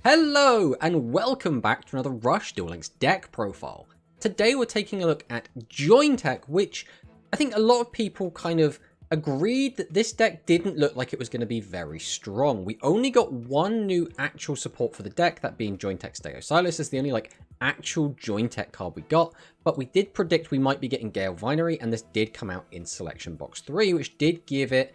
Hello and welcome back to another Rush Duel Links deck profile. Today we're taking a look at Jointech, which I think a lot of people kind of agreed that this deck didn't look like it was going to be very strong. We only got one new actual support for the deck, that being Jointech Stegosaurus is the only actual Jointech card we got, but we did predict we might be getting Gale Vinery, and this did come out in Selection Box 3, which did give it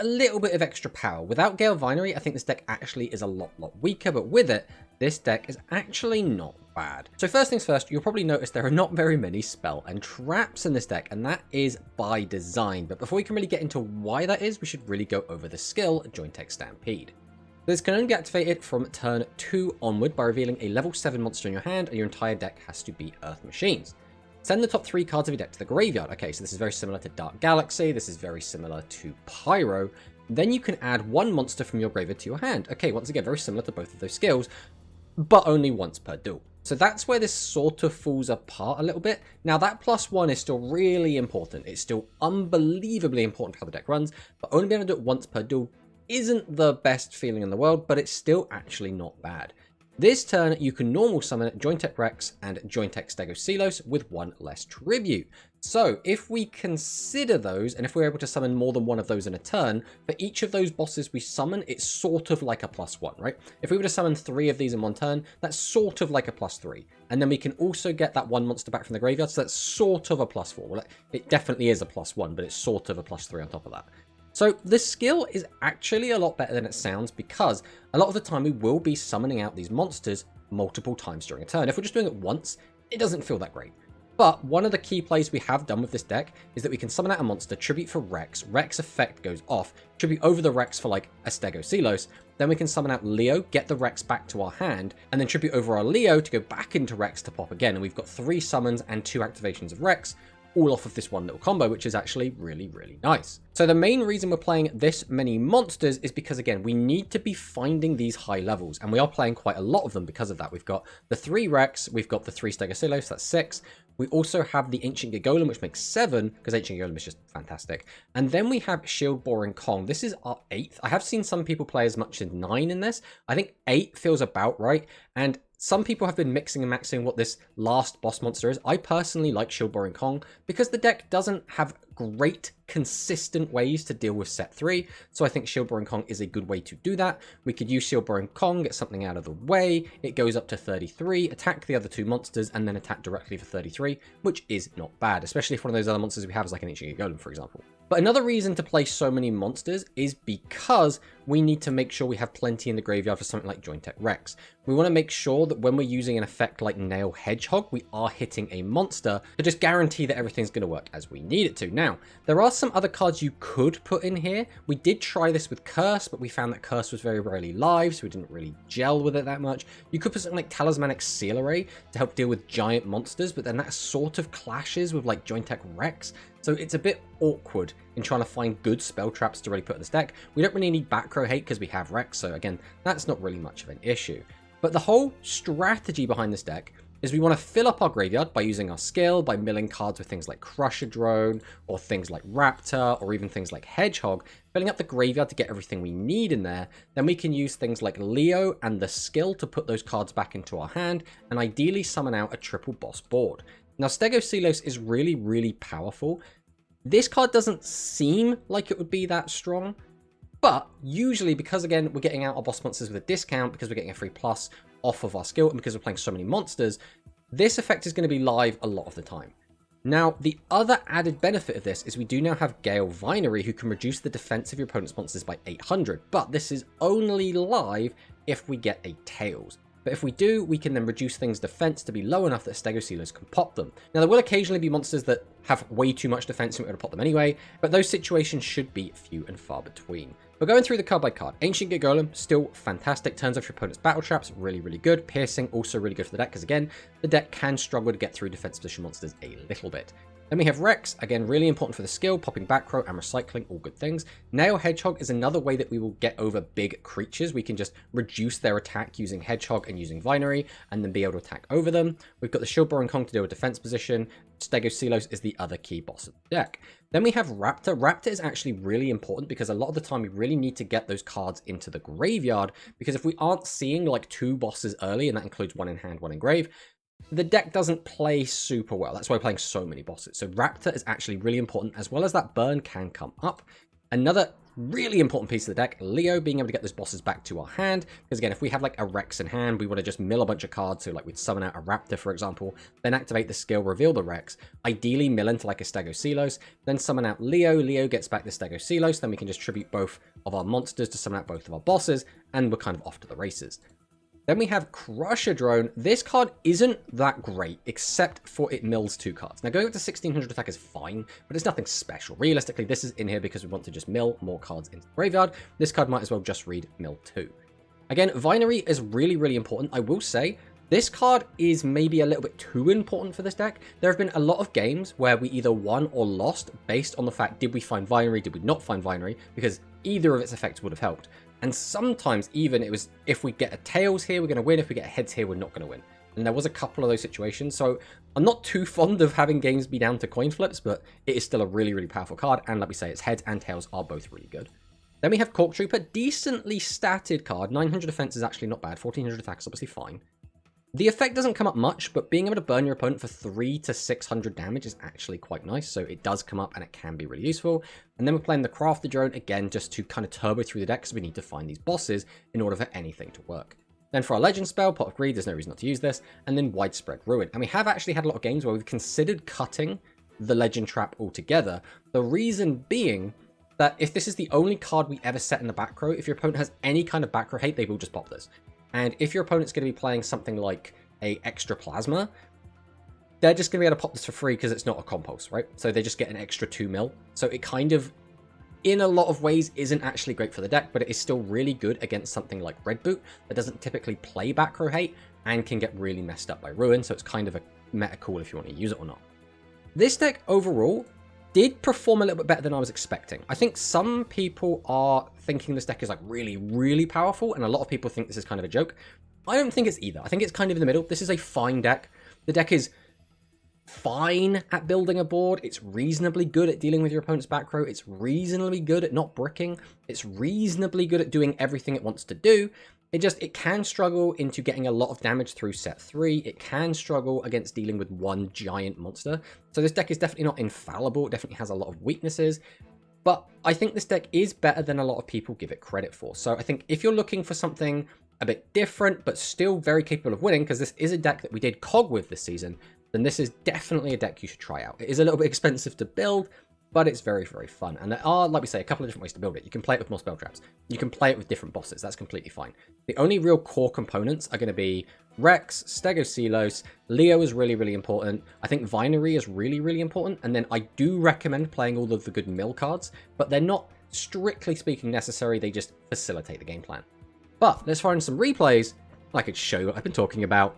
a little bit of extra power. Without Gale Vinery, I think this deck actually is a lot weaker, but with it, this deck is actually not bad. So first things first, you'll probably notice there are not very many spell and traps in this deck, and that is by design. But before we can really get into why that is, we should really go over the skill, Jointech Stampede. This can only be activated from turn 2 onward by revealing a level 7 monster in your hand, and your entire deck has to be Earth Machines. Send the top 3 cards of your deck to the graveyard. Okay, so this is very similar to Dark Galaxy. This is very similar to Pyro. Then you can add one monster from your graveyard to your hand. Okay, once again, very similar to both of those skills, but only once per duel. So that's where this sort of falls apart a little bit. Now that +1 is still really important. It's still unbelievably important for how the deck runs, but only being able to do it once per duel isn't the best feeling in the world, but it's still actually not bad. This turn, you can normal summon Jointech Rex and Jointech Stegosaurus with one less tribute. So if we consider those, and if we're able to summon more than one of those in a turn, for each of those bosses we summon, it's sort of like a +1, right? If we were to summon 3 of these in one turn, that's sort of like a +3. And then we can also get that one monster back from the graveyard, so that's sort of a +4. Well, it definitely is a +1, but it's sort of a +3 on top of that. So this skill is actually a lot better than it sounds, because a lot of the time we will be summoning out these monsters multiple times during a turn. If we're just doing it once, it doesn't feel that great. But one of the key plays we have done with this deck is that we can summon out a monster, tribute for Rex, Rex effect goes off, tribute over the Rex for like a Stegosaurus, then we can summon out Leo, get the Rex back to our hand, and then tribute over our Leo to go back into Rex to pop again. And we've got 3 summons and 2 activations of Rex, all off of this one little combo, which is actually really nice. So the main reason we're playing this many monsters is because, again, we need to be finding these high levels, and we are playing quite a lot of them because of that. We've got the 3 Rex, we've got the 3 Stegosaurus, that's 6. We also have the Ancient Golem, which makes 7, because Ancient Golem is just fantastic. And then we have Shield Boring Kong. This is our 8th. I have seen some people play as much as 9 in this. I think 8 feels about right, and some people have been mixing and maxing what this last boss monster is. I personally like Shield Boring Kong because the deck doesn't have great consistent ways to deal with set 3, so I think Shield Boring Kong is a good way to do that. We could use Shield Boring Kong, get something out of the way, it goes up to 33, attack the other 2 monsters, and then attack directly for 33, which is not bad, especially if one of those other monsters we have is like an Ancient Golem, for example. But another reason to play so many monsters is because we need to make sure we have plenty in the graveyard for something like Jointech Rex. We want to make sure that when we're using an effect like Nail Hedgehog, we are hitting a monster to just guarantee that everything's going to work as we need it to. Now, there are some other cards you could put in here. We did try this with Curse, but we found that Curse was very rarely live, so we didn't really gel with it that much. You could put something like Talismanic Seal Array to help deal with giant monsters, but then that sort of clashes with like Jointech Rex. So it's a bit awkward in trying to find good spell traps to really put in this deck. We don't really need back row hate because we have Rex, so again, that's not really much of an issue. But the whole strategy behind this deck is we want to fill up our graveyard by using our skill, by milling cards with things like Crusher Drone, or things like Raptor, or even things like Hedgehog, filling up the graveyard to get everything we need in there. Then we can use things like Leo and the skill to put those cards back into our hand, and ideally summon out a triple boss board. Now, Stegosaurus is really powerful. This card doesn't seem like it would be that strong, but usually, because again, we're getting out our boss monsters with a discount, because we're getting a free plus off of our skill, and because we're playing so many monsters, this effect is going to be live a lot of the time. Now, the other added benefit of this is we do now have Gale Vinery, who can reduce the defense of your opponent's monsters by 800, but this is only live if we get a Tails. But if we do, we can then reduce things' defense to be low enough that Stegosaurus can pop them. Now, there will occasionally be monsters that have way too much defense and we're going to pop them anyway, but those situations should be few and far between. But going through the card by card, Ancient Golem, still fantastic, turns off your opponent's battle traps, really good. Piercing, also really good for the deck, because again, the deck can struggle to get through defense position monsters a little bit. Then we have Rex, again, really important for the skill, popping back row and recycling, all good things. Nail Hedgehog is another way that we will get over big creatures. We can just reduce their attack using Hedgehog and using Vinery, and then be able to attack over them. We've got the Shield Borer and Kong to deal with defense position. Stegocelos is the other key boss of the deck. Then we have Raptor. Raptor is actually really important because a lot of the time we really need to get those cards into the graveyard, because if we aren't seeing like 2 bosses early, and that includes 1 in hand, 1 in grave, the deck doesn't play super well. That's why we're playing so many bosses. So Raptor is actually really important, as well as that burn can come up. Another really important piece of the deck, Leo, being able to get those bosses back to our hand. Because again, if we have like a Rex in hand, we want to just mill a bunch of cards. So like we'd summon out a Raptor, for example, then activate the skill, reveal the Rex, ideally mill into like a Stegocelos, then summon out Leo. Leo gets back the Stegocelos, then we can just tribute both of our monsters to summon out both of our bosses, and we're kind of off to the races. Then we have Crusher Drone. This card isn't that great, except for it mills 2 cards. Now, going up to 1600 attack is fine, but it's nothing special. Realistically, this is in here because we want to just mill more cards into the graveyard. This card might as well just read mill 2. Again, Vinery is really, really important. I will say, this card is maybe a little bit too important for this deck. There have been a lot of games where we either won or lost based on the fact, did we find Vinery, did we not find Vinery, because either of its effects would have helped. And sometimes even it was, if we get a tails here, we're going to win. If we get a heads here, we're not going to win. And there was a couple of those situations. So I'm not too fond of having games be down to coin flips, but it is still a really, really powerful card. And like we say, its heads and tails are both really good. Then we have Cork Trooper, decently statted card. 900 defense is actually not bad. 1400 attack is obviously fine. The effect doesn't come up much, but being able to burn your opponent for 300 to 600 damage is actually quite nice. So it does come up and it can be really useful. And then we're playing the Crafter Drone again, just to kind of turbo through the deck, because we need to find these bosses in order for anything to work. Then for our Legend spell, Pot of Greed, there's no reason not to use this. And then Widespread Ruin. And we have actually had a lot of games where we've considered cutting the Legend Trap altogether. The reason being that if this is the only card we ever set in the back row, if your opponent has any kind of back row hate, they will just pop this. And if your opponent's going to be playing something like a extra plasma, they're just going to be able to pop this for free because it's not a compulse, right? So they just get an extra 2 mil. So it kind of, in a lot of ways, isn't actually great for the deck, but it is still really good against something like Red Boot that doesn't typically play back row hate and can get really messed up by Ruin. So it's kind of a meta call if you want to use it or not. This deck overall did perform a little bit better than I was expecting. I think some people are thinking this deck is like really, really powerful, and a lot of people think this is kind of a joke. I don't think it's either. I think it's kind of in the middle. This is a fine deck. The deck is fine at building a board. It's reasonably good at dealing with your opponent's back row. It's reasonably good at not bricking. It's reasonably good at doing everything it wants to do. It can struggle into getting a lot of damage through set 3. It can struggle against dealing with one giant monster. So this deck is definitely not infallible. It definitely has a lot of weaknesses. But I think this deck is better than a lot of people give it credit for. So I think if you're looking for something a bit different, but still very capable of winning, because this is a deck that we did COG with this season, then this is definitely a deck you should try out. It is a little bit expensive to build, but it's very, very fun. And there are, like we say, a couple of different ways to build it. You can play it with more spell traps. You can play it with different bosses. That's completely fine. The only real core components are going to be Rex, Stegocelos, Leo is really, really important. I think Vinery is really, really important. And then I do recommend playing all of the good mill cards, but they're not, strictly speaking, necessary. They just facilitate the game plan. But let's find some replays. I could show you what I've been talking about